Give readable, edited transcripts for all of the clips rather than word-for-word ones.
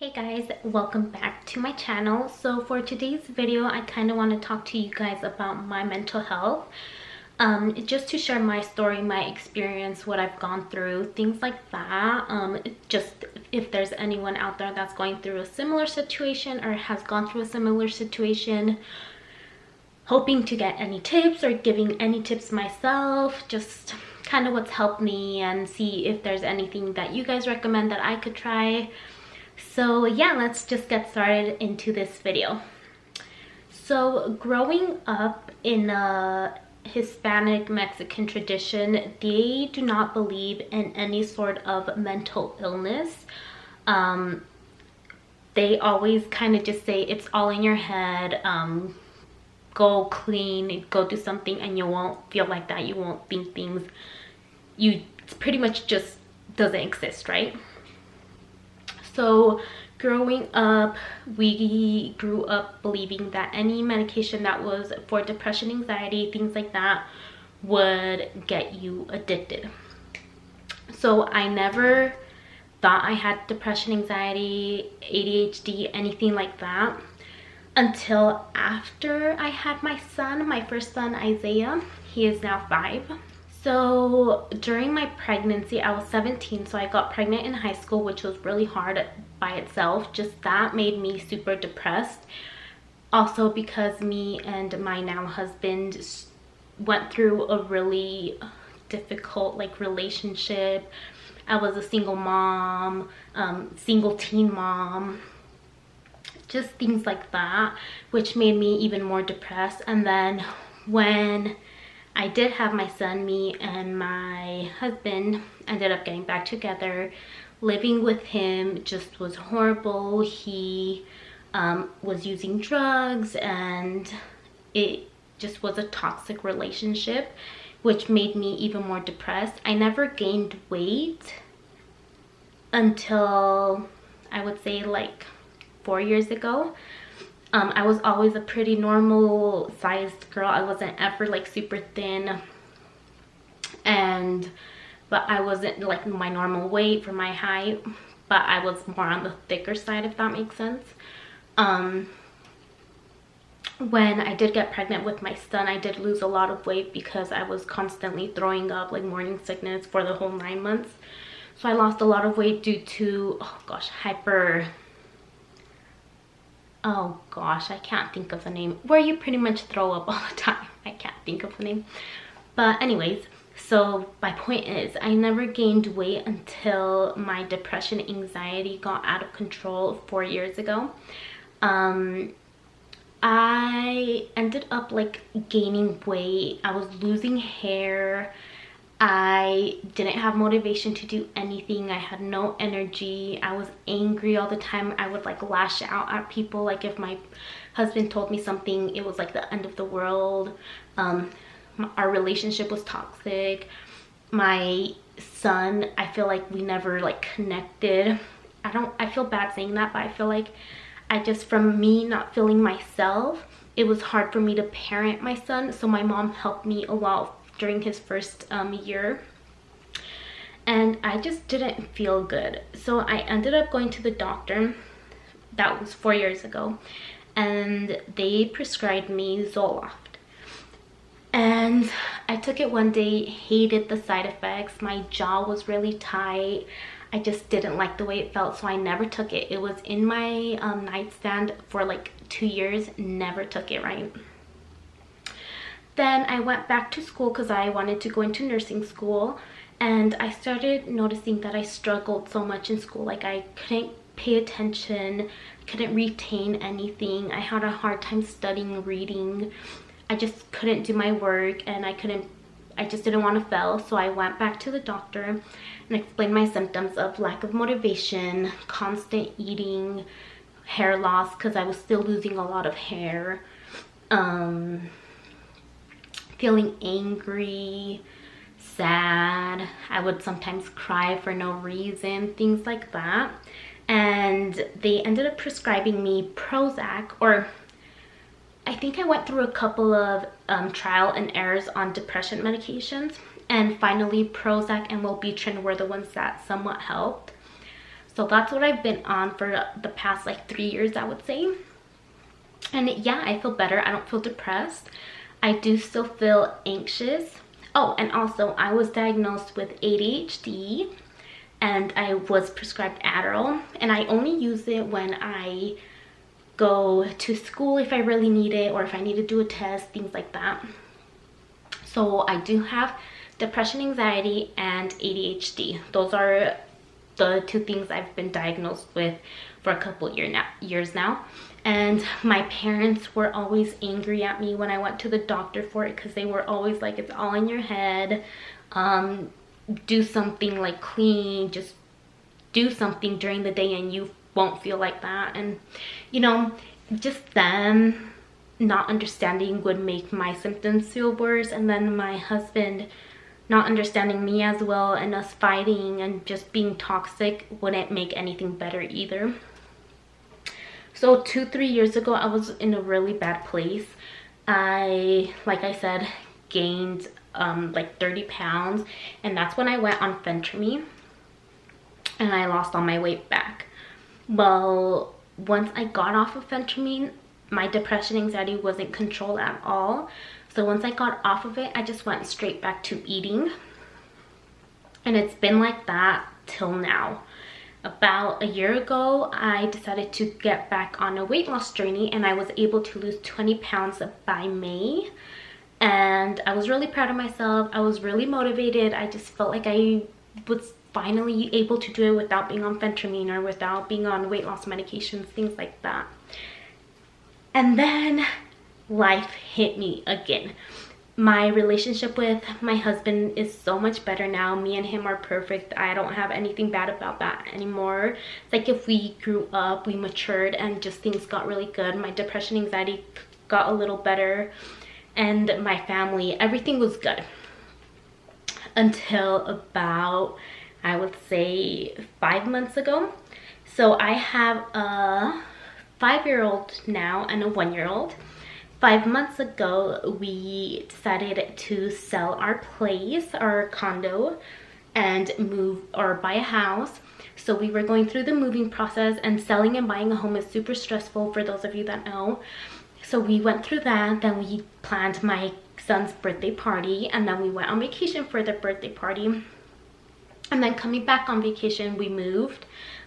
Hey guys, welcome back to my channel. So for today's video, I kind of want to talk to you guys about my mental health. Just to share my story, my experience, what I've gone through, things like that. Just if there's anyone out there that's going through a similar situation or has gone through a similar situation, hoping to get any tips or giving any tips myself, just kind of what's helped me, and see if there's anything that you guys recommend that I could try. So yeah, let's just get started into this video. So growing up in a Hispanic Mexican tradition, they do not believe in any sort of mental illness. They always kind of just say it's all in your head. Go clean, go do something, and you won't feel like that. You won't think things. It's pretty much just doesn't exist, right? So growing up, we grew up believing that any medication that was for depression, anxiety, things like that would get you addicted. So I never thought I had depression, anxiety, ADHD, anything like that until after I had my son, my first son, Isaiah. He is now 5. So during my pregnancy, I was 17, so I got pregnant in high school, which was really hard by itself. Just that made me super depressed. Also because me and my now husband went through a really difficult relationship. I was a single mom, single teen mom, just things like that, which made me even more depressed. And then when I did have my son, me and my husband ended up getting back together. Living with him just was horrible. He was using drugs, and it just was a toxic relationship, which made me even more depressed. I never gained weight until I would say 4 years ago. I was always a pretty normal sized girl. I wasn't ever super thin, but I wasn't my normal weight for my height, but I was more on the thicker side, if that makes sense. When I did get pregnant with my son, I did lose a lot of weight because I was constantly throwing up, morning sickness for the whole 9 months. So I lost a lot of weight due to, I can't think of the name, where you pretty much throw up all the time. I can't think of the name. But anyways, so my point is, I never gained weight until my depression, anxiety got out of control 4 years ago. I ended up gaining weight. I was losing hair. I didn't have motivation to do anything. I had no energy. I was angry all the time. I would lash out at people. If my husband told me something, it was the end of the world. Our relationship was toxic. My son, I feel we never connected. I feel bad saying that, but I feel from me not feeling myself, it was hard for me to parent my son. So my mom helped me a lot during his first year, and I just didn't feel good. So I ended up going to the doctor. That was 4 years ago, and they prescribed me Zoloft, and I took it one day, hated the side effects. My jaw was really tight. I just didn't like the way it felt, so I never took it. It was in my nightstand for 2 years, never took it, right? Then I went back to school because I wanted to go into nursing school, and I started noticing that I struggled so much in school. I couldn't pay attention, couldn't retain anything. I had a hard time studying, reading. I just couldn't do my work, and I just didn't want to fail. So I went back to the doctor and explained my symptoms of lack of motivation, constant eating, hair loss because I was still losing a lot of hair, feeling angry, sad. I would sometimes cry for no reason, things like that. And they ended up prescribing me Prozac, or I think I went through a couple of trial and errors on depression medications, and finally Prozac and Wellbutrin were the ones that somewhat helped. So that's what I've been on for the past like 3 years, I would say. And yeah, I feel better. I don't feel depressed. I do still feel anxious. Oh, and also I was diagnosed with ADHD, and I was prescribed Adderall, and I only use it when I go to school if I really need it, or if I need to do a test, things like that. So I do have depression, anxiety, and ADHD. Those are the 2 things I've been diagnosed with for a couple years now. And my parents were always angry at me when I went to the doctor for it, because they were always like, it's all in your head. Do something, like clean, just do something during the day and you won't feel like that. And you know, just them not understanding would make my symptoms feel worse, and then my husband not understanding me as well, and us fighting and just being toxic wouldn't make anything better either. So 2-3 years ago, I was in a really bad place. Like I said, gained like 30 pounds, and that's when I went on Phentermine, and I lost all my weight back. Well, once I got off of Phentermine, my depression, anxiety wasn't controlled at all. So once I got off of it, I just went straight back to eating, and it's been like that till now. About a year ago, I decided to get back on a weight loss journey, and I was able to lose 20 pounds by May. And I was really proud of myself. I was really motivated. I just felt like I was finally able to do it without being on Phentermine or without being on weight loss medications, things like that. And then life hit me again. My relationship with my husband is so much better now. Me and him are perfect. I don't have anything bad about that anymore. It's like if we grew up, we matured, and just things got really good. My depression, anxiety got a little better, and my family, everything was good. Until about, I would say, 5 months ago. So I have a 5-year-old now and a 1-year-old. 5 months ago, we decided to sell our place, our condo, and move or buy a house. So we were going through the moving process, and selling and buying a home is super stressful for those of you that know. So we went through that. Then we planned my son's birthday party, and then we went on vacation for the birthday party. And then coming back on vacation, we moved,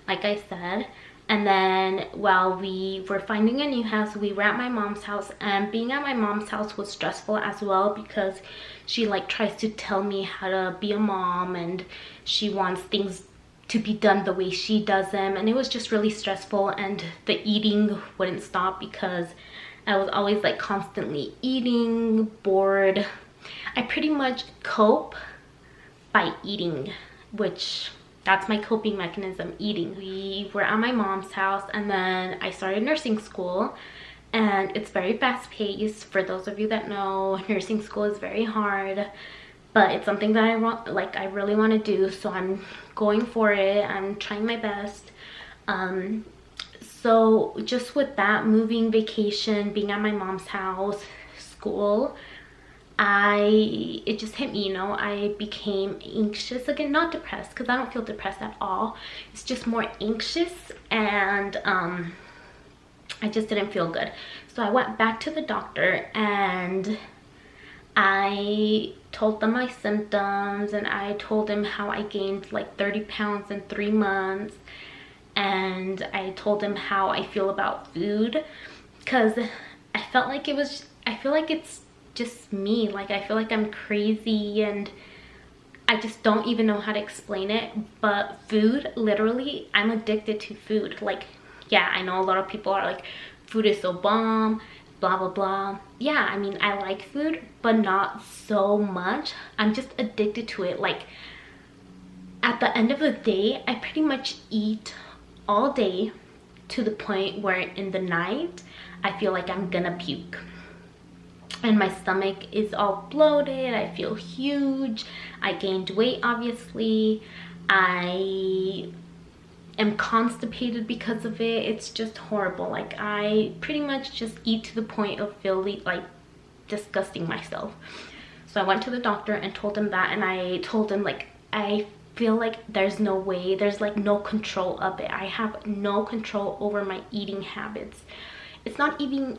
like I said. And then while we were finding a new house, we were at my mom's house, and being at my mom's house was stressful as well, because she like tries to tell me how to be a mom, and she wants things to be done the way she does them, and it was just really stressful. And the eating wouldn't stop because I was always like constantly eating, bored. I pretty much cope by eating, which that's my coping mechanism, eating. We were at my mom's house, and then I started nursing school, and it's very fast paced. For those of you that know, nursing school is very hard, but it's something that I really want to do, so I'm going for it. I'm trying my best. So just with that, moving, vacation, being at my mom's house, school, it just hit me, you know. I became anxious again, not depressed, because I don't feel depressed at all. It's just more anxious, and I just didn't feel good. So I went back to the doctor, and I told them my symptoms, and I told him how I gained like 30 pounds in 3 months, and I told him how I feel about food, because I felt like I feel like it's just me. Like, I feel like I'm crazy, and I just don't even know how to explain it. But food, literally, I'm addicted to food. Like, yeah, I know a lot of people are like, food is so bomb, blah blah blah. Yeah, I mean, I like food, but not so much. I'm just addicted to it. Like, at the end of the day, I pretty much eat all day, to the point where in the night I feel like I'm gonna puke, and my stomach is all bloated. I feel huge. I gained weight, obviously. I am constipated because of it. It's just horrible. Like, I pretty much just eat to the point of feeling like disgusting myself. So I went to the doctor and told him that, and I told him like, I feel like there's no way, there's like no control of it. I have no control over my eating habits. It's not even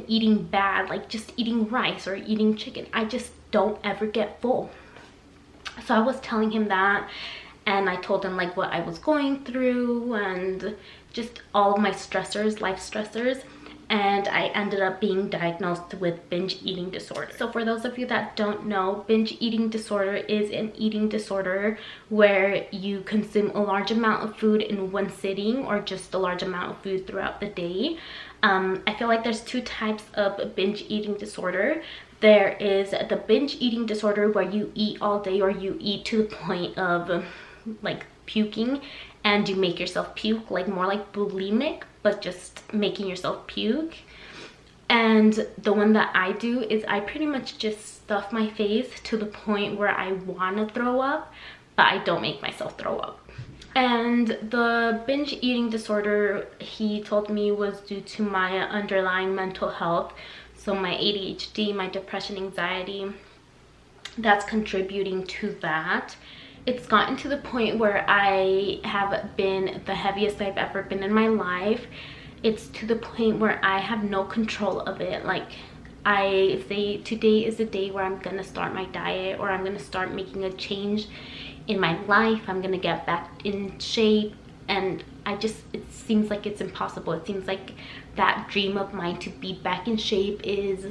eating bad, like just eating rice or eating chicken. I just don't ever get full. So I was telling him that, and I told him like what I was going through and just all of my stressors, life stressors, and I ended up being diagnosed with binge eating disorder. So for those of you that don't know, binge eating disorder is an eating disorder where you consume a large amount of food in one sitting, or just a large amount of food throughout the day. I feel like there's two types of binge eating disorder. There is the binge eating disorder where you eat all day, or you eat to the point of like puking, and you make yourself puke, like more like bulimic, but just making yourself puke. And the one that I do is I pretty much just stuff my face to the point where I want to throw up, but I don't make myself throw up. And the binge eating disorder, he told me, was due to my underlying mental health. So my ADHD, my depression, anxiety, that's contributing to that. It's gotten to the point where I have been the heaviest I've ever been in my life. It's to the point where I have no control of it. Like, I say today is the day where I'm gonna start my diet, or I'm gonna start making a change in my life. I'm gonna get back in shape, and it seems like it's impossible. It seems like that dream of mine to be back in shape is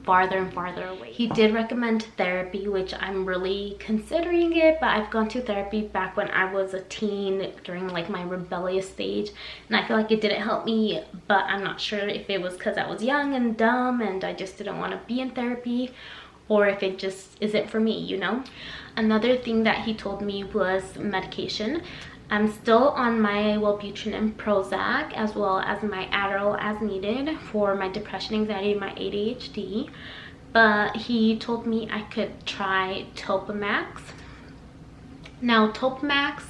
farther and farther away. He did recommend therapy, which I'm really considering it, but I've gone to therapy back when I was a teen during like my rebellious stage, and I feel like it didn't help me, but I'm not sure if it was because I was young and dumb and I just didn't want to be in therapy, or if it just isn't for me, you know. Another thing that he told me was medication. I'm still on my Wellbutrin and Prozac, as well as my Adderall as needed for my depression, anxiety, and my ADHD. But he told me I could try Topamax. Now, Topamax,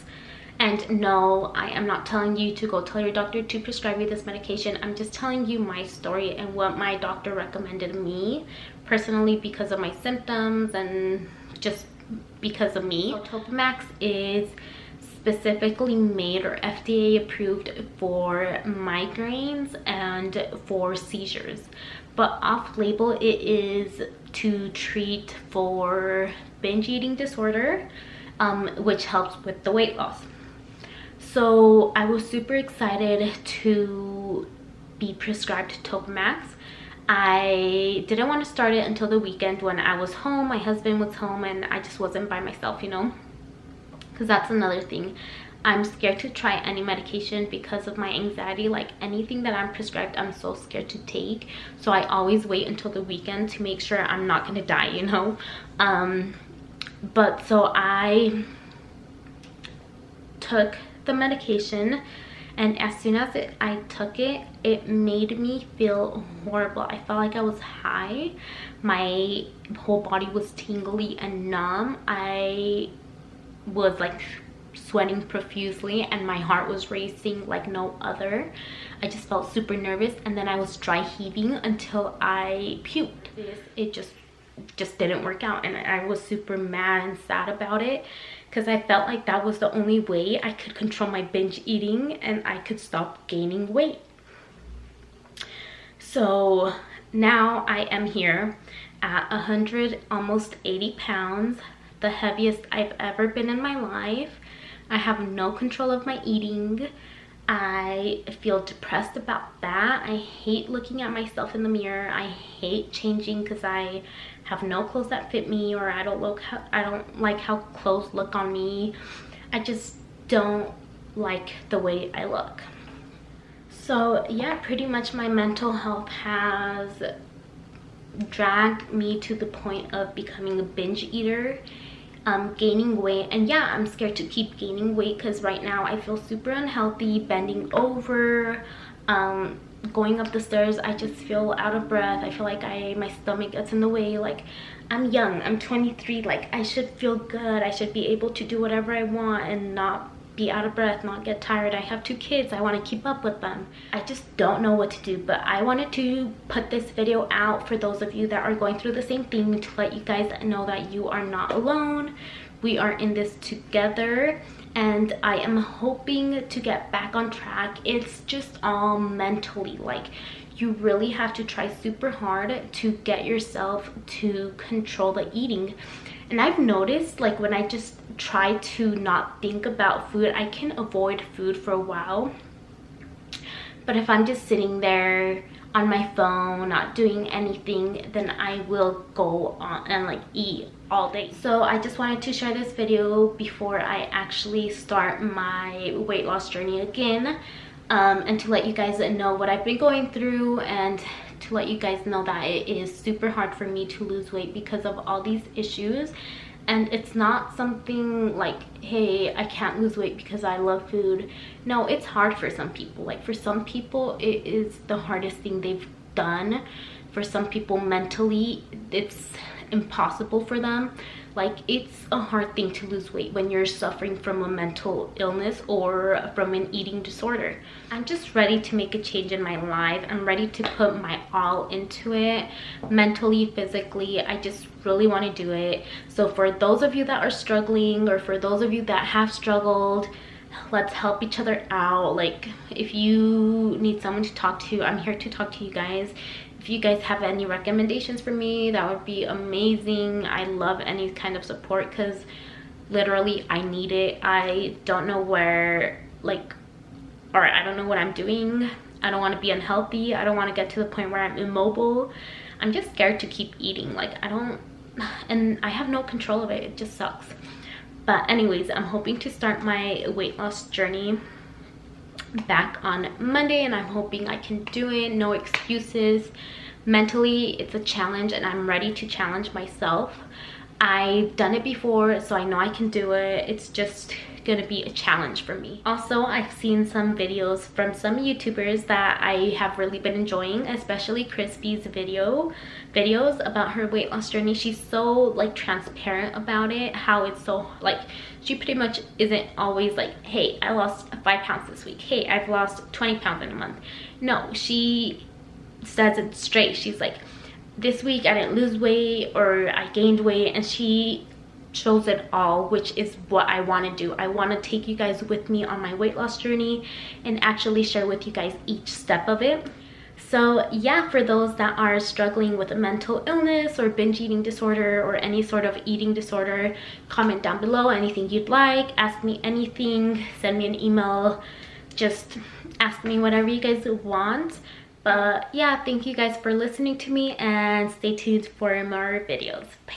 and no, I am not telling you to go tell your doctor to prescribe you this medication. I'm just telling you my story and what my doctor recommended me personally because of my symptoms and just because of me. So Topamax is specifically made or FDA approved for migraines and for seizures, but off-label it is to treat for binge eating disorder, which helps with the weight loss. So I was super excited to be prescribed Topamax. I didn't want to start it until the weekend when I was home, my husband was home, and I just wasn't by myself, you know. Because that's another thing, I'm scared to try any medication because of my anxiety. Like, anything that I'm prescribed, I'm so scared to take, so I always wait until the weekend to make sure I'm not gonna die, you know. But so I took the medication, and as soon as I took it, it made me feel horrible. I felt like I was high, my whole body was tingly and numb. I was like sweating profusely, and my heart was racing like no other. I just felt super nervous, and then I was dry heaving until I puked. It just didn't work out, and I was super mad and sad about it because I felt like that was the only way I could control my binge eating and I could stop gaining weight. So now I am here at 100, almost 80 pounds, the heaviest I've ever been in my life. I have no control of my eating. I feel depressed about that. I hate looking at myself in the mirror. I hate changing because I have no clothes that fit me, or I don't like how clothes look on me. I just don't like the way I look. So yeah, pretty much my mental health has dragged me to the point of becoming a binge eater, gaining weight. And yeah, I'm scared to keep gaining weight because right now I feel super unhealthy, bending over, going up the stairs, I just feel out of breath. I feel like my stomach gets in the way. Like, I'm young, I'm 23, like I should feel good, I should be able to do whatever I want and not be out of breath, not get tired. I have 2 kids, I want to keep up with them. I just don't know what to do, but I wanted to put this video out for those of you that are going through the same thing, to let you guys know that you are not alone. we are in this together, and I am hoping to get back on track. It's just all mentally. Like, you really have to try super hard to get yourself to control the eating. And I've noticed, like, when I just try to not think about food, I can avoid food for a while. But if I'm just sitting there on my phone not doing anything, then I will go on and like eat all day. So I just wanted to share this video before I actually start my weight loss journey again, and to let you guys know what I've been going through, and to let you guys know that it is super hard for me to lose weight because of all these issues. And it's not something like, hey, I can't lose weight because I love food. No, it's hard for some people. Like, for some people, it is the hardest thing they've done. For some people, mentally, it's impossible for them. Like, it's a hard thing to lose weight when you're suffering from a mental illness or from an eating disorder. I'm just ready to make a change in my life. I'm ready to put my all into it, mentally, physically. I just really want to do it. So for those of you that are struggling, or for those of you that have struggled, let's help each other out. Like, if you need someone to talk to, I'm here to talk to you guys. If you guys have any recommendations for me, that would be amazing. I love any kind of support, because literally I need it. I don't know where, like, or I don't know what I'm doing. I don't want to be unhealthy. I don't want to get to the point where I'm immobile. I'm just scared to keep eating. Like, and I have no control of it. It just sucks. But anyways, I'm hoping to start my weight loss journey back on Monday, and I'm hoping I can do it. No excuses. Mentally, it's a challenge, and I'm ready to challenge myself. I've done it before, so I know I can do it. It's just gonna be a challenge for me. Also, I've seen some videos from some YouTubers that I have really been enjoying, especially Crispy's videos about her weight loss journey. She's so like transparent about it, how it's so like, she pretty much isn't always like, hey, I lost 5 pounds this week, hey, I've lost 20 pounds in a month. No, she says it straight. She's like, this week I didn't lose weight, or I gained weight, and she shows it all, which is what I want to do. I want to take you guys with me on my weight loss journey and actually share with you guys each step of it. So yeah, for those that are struggling with a mental illness or binge eating disorder or any sort of eating disorder, comment down below anything you'd like, ask me anything, send me an email, just ask me whatever you guys want. But yeah, thank you guys for listening to me, and stay tuned for more videos. Bye.